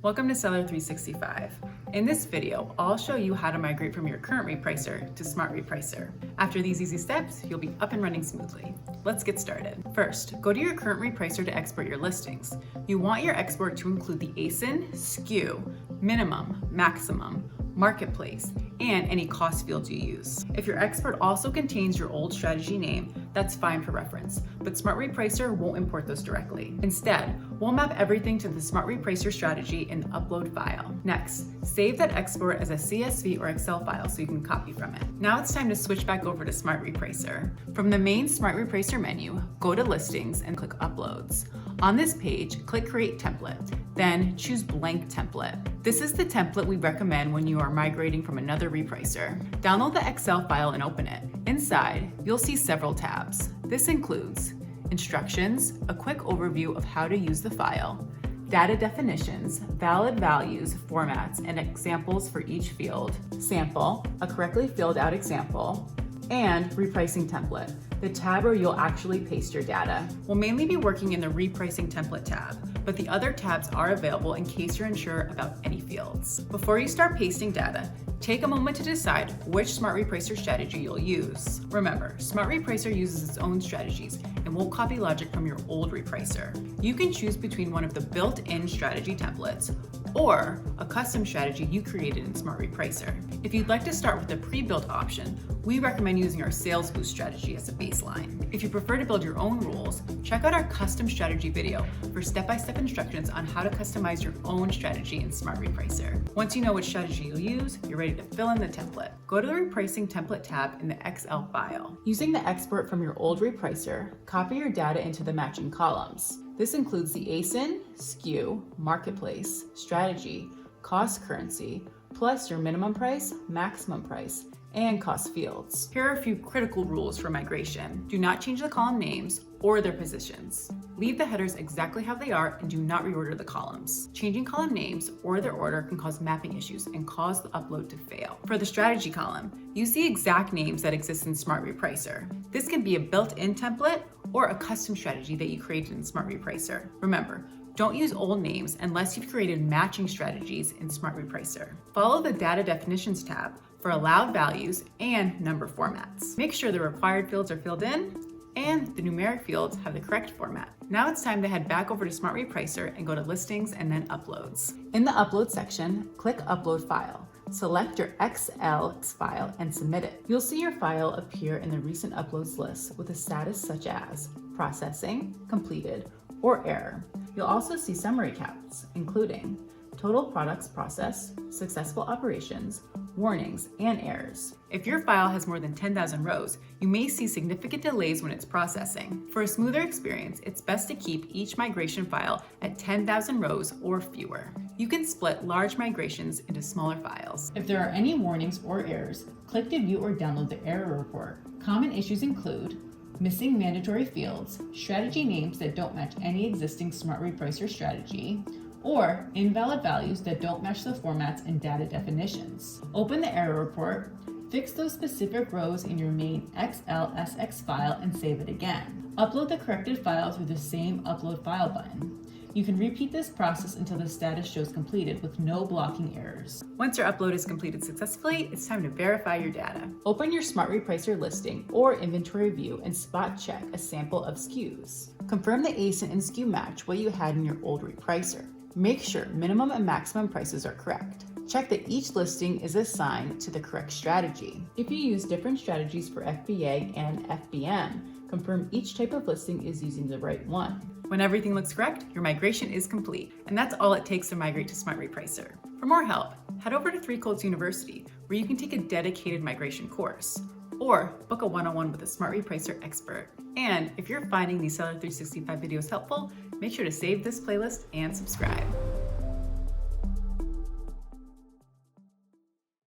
Welcome to Seller 365. In this video, I'll show you how to migrate from your current repricer to SmartRepricer. After these easy steps, you'll be up and running smoothly. Let's get started. First, go to your current repricer to export your listings. You want your export to include the ASIN, SKU, minimum, maximum, marketplace, and any cost fields you use. If your export also contains your old strategy name, that's fine for reference, but SmartRepricer won't import those directly. Instead, we'll map everything to the SmartRepricer strategy in the upload file. Next, save that export as a CSV or Excel file so you can copy from it. Now it's time to switch back over to SmartRepricer. From the main SmartRepricer menu, go to Listings and click Uploads. On this page, click Create Template, then choose Blank Template. This is the template we recommend when you are migrating from another repricer. Download the Excel file and open it. Inside, you'll see several tabs. This includes Instructions, a quick overview of how to use the file, Data definitions, valid values, formats, and examples for each field, Sample, a correctly filled out example, and Repricing Template, the tab where you'll actually paste your data. We'll mainly be working in the Repricing Template tab, but the other tabs are available in case you're unsure about any fields. Before you start pasting data, take a moment to decide which SmartRepricer strategy you'll use. Remember, SmartRepricer uses its own strategies and won't copy logic from your old repricer. You can choose between one of the built-in strategy templates or a custom strategy you created in SmartRepricer. If you'd like to start with the pre-built option, we recommend using our Sales Boost strategy as a baseline. If you prefer to build your own rules, check out our custom strategy video for step-by-step instructions on how to customize your own strategy in SmartRepricer. Once you know which strategy you'll use, you're ready to fill in the template. Go to the Repricing Template tab in the Excel file. Using the export from your old repricer, copy your data into the matching columns. This includes the ASIN, SKU, marketplace, strategy, cost currency, plus your minimum price, maximum price, and cost fields. Here are a few critical rules for migration. Do not change the column names or their positions. Leave the headers exactly how they are and do not reorder the columns. Changing column names or their order can cause mapping issues and cause the upload to fail. For the strategy column, use the exact names that exist in SmartRepricer. This can be a built-in template or a custom strategy that you created in SmartRepricer. Remember, don't use old names unless you've created matching strategies in SmartRepricer. Follow the Data Definitions tab for allowed values and number formats. Make sure the required fields are filled in and the numeric fields have the correct format. Now it's time to head back over to SmartRepricer and go to Listings and then Uploads. In the Upload section, click Upload File. Select your XL file and submit it. You'll see your file appear in the Recent Uploads list with a status such as Processing, Completed, or Error. You'll also see summary counts, including total products processed, successful operations, warnings, and errors. If your file has more than 10,000 rows, you may see significant delays when it's processing. For a smoother experience, it's best to keep each migration file at 10,000 rows or fewer. You can split large migrations into smaller files. If there are any warnings or errors, click to view or download the error report. Common issues include missing mandatory fields, strategy names that don't match any existing SmartRepricer strategy, or invalid values that don't match the formats and data definitions. Open the error report, fix those specific rows in your main XLSX file and save it again. Upload the corrected file through the same Upload File button. You can repeat this process until the status shows completed with no blocking errors. Once your upload is completed successfully, it's time to verify your data. Open your SmartRepricer listing or inventory view and spot check a sample of SKUs. Confirm the ASIN and SKU match what you had in your old repricer. Make sure minimum and maximum prices are correct. Check that each listing is assigned to the correct strategy. If you use different strategies for FBA and FBM, confirm each type of listing is using the right one. When everything looks correct, your migration is complete, and that's all it takes to migrate to SmartRepricer. For more help, head over to 3 Codes University, where you can take a dedicated migration course, or book a one-on-one with a SmartRepricer expert. And if you're finding these Seller 365 videos helpful, make sure to save this playlist and subscribe.